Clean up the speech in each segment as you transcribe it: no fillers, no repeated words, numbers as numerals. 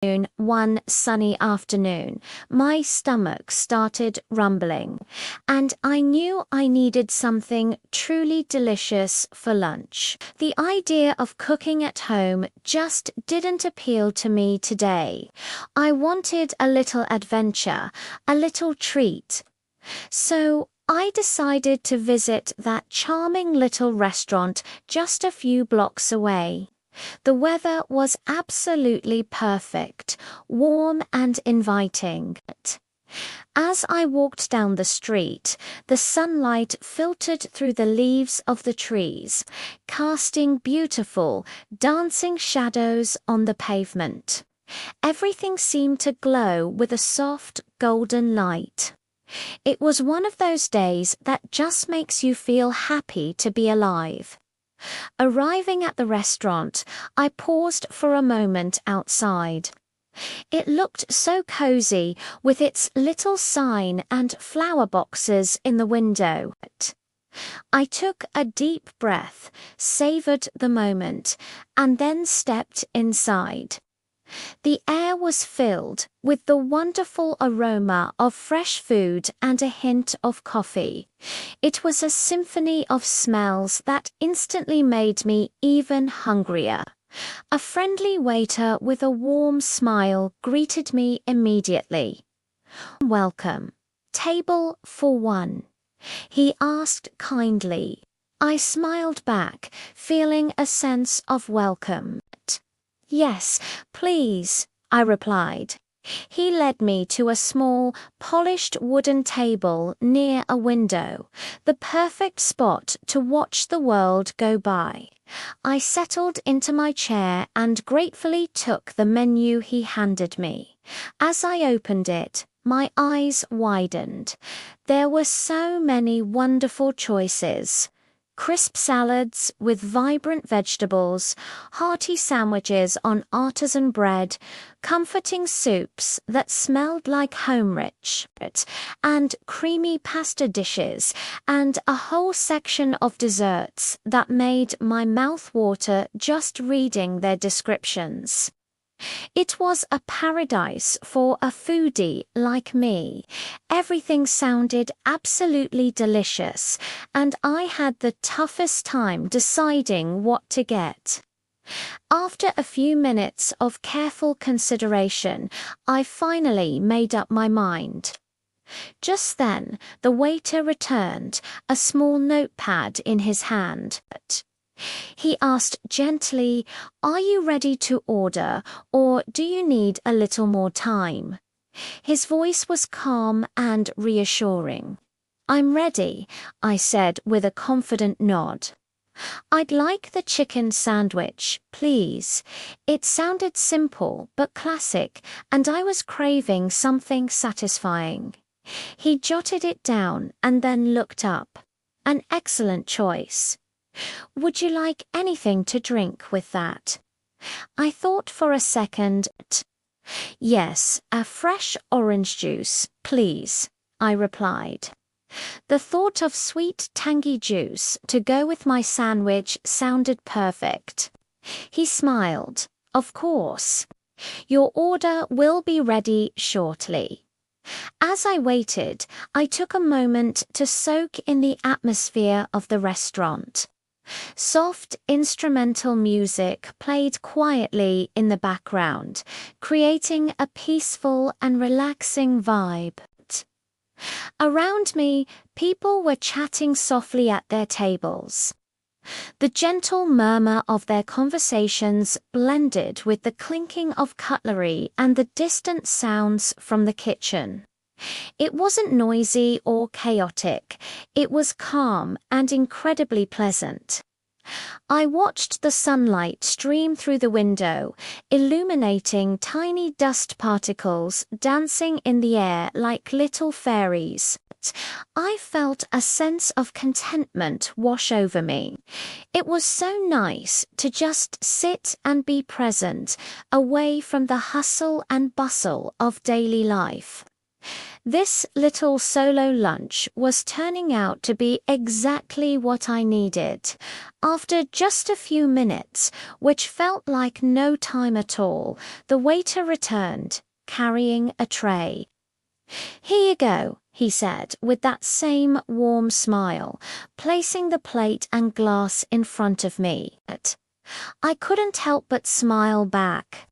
One sunny afternoon, my stomach started rumbling, and I knew I needed something truly delicious for lunch. The idea of cooking at home just didn't appeal to me today. I wanted a little adventure, a little treat. So I decided to visit that charming little restaurant just a few blocks away. The weather was absolutely perfect, warm and inviting. As I walked down the street, the sunlight filtered through the leaves of the trees, casting beautiful, dancing shadows on the pavement. Everything seemed to glow with a soft, golden light. It was one of those days that just makes you feel happy to be alive. Arriving at the restaurant, I paused for a moment outside. It looked so cozy with its little sign and flower boxes in the window. I took a deep breath, savored the moment, and then stepped inside. The air was filled with the wonderful aroma of fresh food and a hint of coffee. It was a symphony of smells that instantly made me even hungrier. A friendly waiter with a warm smile greeted me immediately. "Welcome. Table for one," he asked kindly. I smiled back, feeling a sense of welcome. "Yes, please," I replied. He led me to a small, polished wooden table near a window, the perfect spot to watch the world go by. I settled into my chair and gratefully took the menu he handed me. As I opened it, my eyes widened. There were so many wonderful choices. Crisp salads with vibrant vegetables, hearty sandwiches on artisan bread, comforting soups that smelled like home rich, and creamy pasta dishes, and a whole section of desserts that made my mouth water just reading their descriptions. It was a paradise for a foodie like me. Everything sounded absolutely delicious, and I had the toughest time deciding what to get. After a few minutes of careful consideration, I finally made up my mind. Just then, the waiter returned, a small notepad in his hand. He asked gently, "Are you ready to order, or do you need a little more time?" His voice was calm and reassuring. "I'm ready," I said with a confident nod. "I'd like the chicken sandwich, please." It sounded simple but classic, and I was craving something satisfying. He jotted it down and then looked up. "An excellent choice. Would you like anything to drink with that?" I thought for a second. "Yes, a fresh orange juice, please," I replied. The thought of sweet, tangy juice to go with my sandwich sounded perfect. He smiled. "Of course. Your order will be ready shortly." As I waited, I took a moment to soak in the atmosphere of the restaurant. Soft instrumental music played quietly in the background, creating a peaceful and relaxing vibe. Around me, people were chatting softly at their tables. The gentle murmur of their conversations blended with the clinking of cutlery and the distant sounds from the kitchen. It wasn't noisy or chaotic. It was calm and incredibly pleasant. I watched the sunlight stream through the window, illuminating tiny dust particles dancing in the air like little fairies. I felt a sense of contentment wash over me. It was so nice to just sit and be present, away from the hustle and bustle of daily life. This little solo lunch was turning out to be exactly what I needed. After just a few minutes, which felt like no time at all, the waiter returned, carrying a tray. "Here you go," he said with that same warm smile, placing the plate and glass in front of me. I couldn't help but smile back.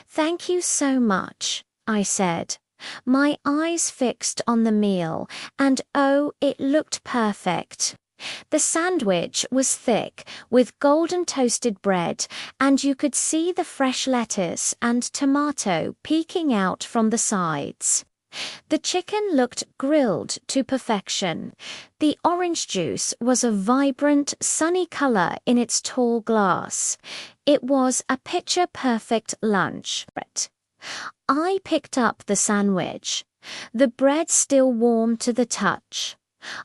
"Thank you so much," I said, my eyes fixed on the meal, and oh, it looked perfect. The sandwich was thick, with golden toasted bread, and you could see the fresh lettuce and tomato peeking out from the sides. The chicken looked grilled to perfection. The orange juice was a vibrant, sunny color in its tall glass. It was a picture-perfect lunch. I picked up the sandwich, the bread still warm to the touch.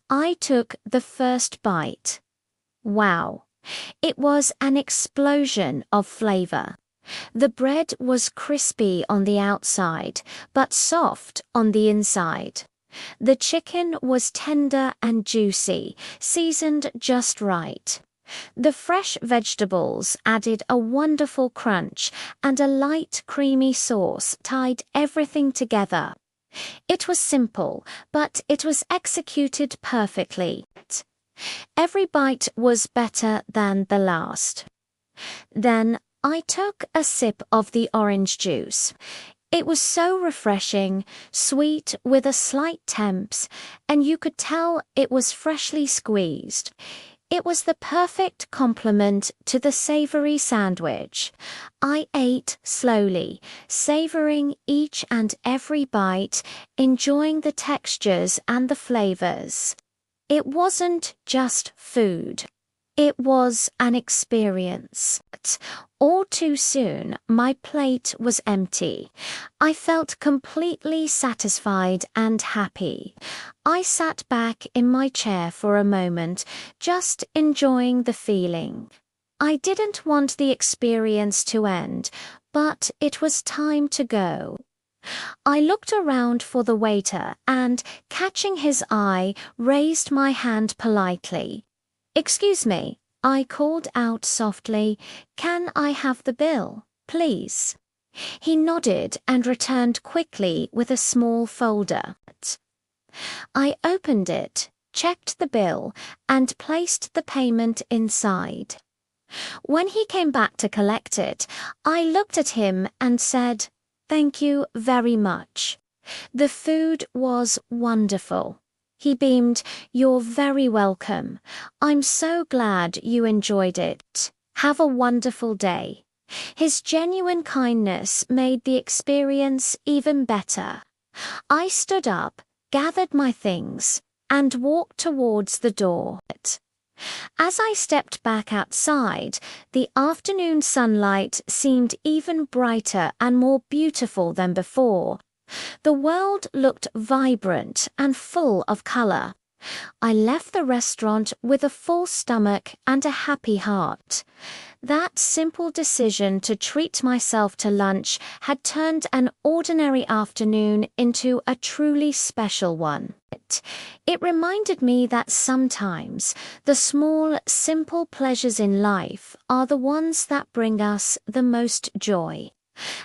I took the first bite. Wow! It was an explosion of flavor. The bread was crispy on the outside, but soft on the inside. The chicken was tender and juicy, seasoned just right. The fresh vegetables added a wonderful crunch, and a light, creamy sauce tied everything together. It was simple, but it was executed perfectly. Every bite was better than the last. Then I took a sip of the orange juice. It was so refreshing, sweet with a slight tempz, and you could tell it was freshly squeezed. It was the perfect complement to the savory sandwich. I ate slowly, savoring each and every bite, enjoying the textures and the flavors. It wasn't just food. It was an experience. All too soon, my plate was empty. I felt completely satisfied and happy. I sat back in my chair for a moment, just enjoying the feeling. I didn't want the experience to end, but it was time to go. I looked around for the waiter and, catching his eye, raised my hand politely. "Excuse me," I called out softly, "can I have the bill, please?" He nodded and returned quickly with a small folder. I opened it, checked the bill, and placed the payment inside. When he came back to collect it, I looked at him and said, "Thank you very much. The food was wonderful." He beamed, "You're very welcome. I'm so glad you enjoyed it. Have a wonderful day." His genuine kindness made the experience even better. I stood up, gathered my things, and walked towards the door. As I stepped back outside, the afternoon sunlight seemed even brighter and more beautiful than before. The world looked vibrant and full of color. I left the restaurant with a full stomach and a happy heart. That simple decision to treat myself to lunch had turned an ordinary afternoon into a truly special one. It reminded me that sometimes the small, simple pleasures in life are the ones that bring us the most joy.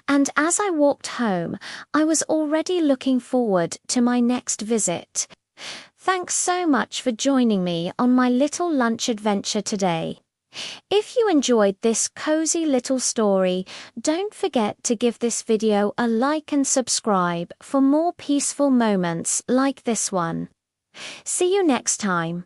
And as I walked home, I was already looking forward to my next visit. Thanks so much for joining me on my little lunch adventure today. If you enjoyed this cozy little story, don't forget to give this video a like and subscribe for more peaceful moments like this one. See you next time.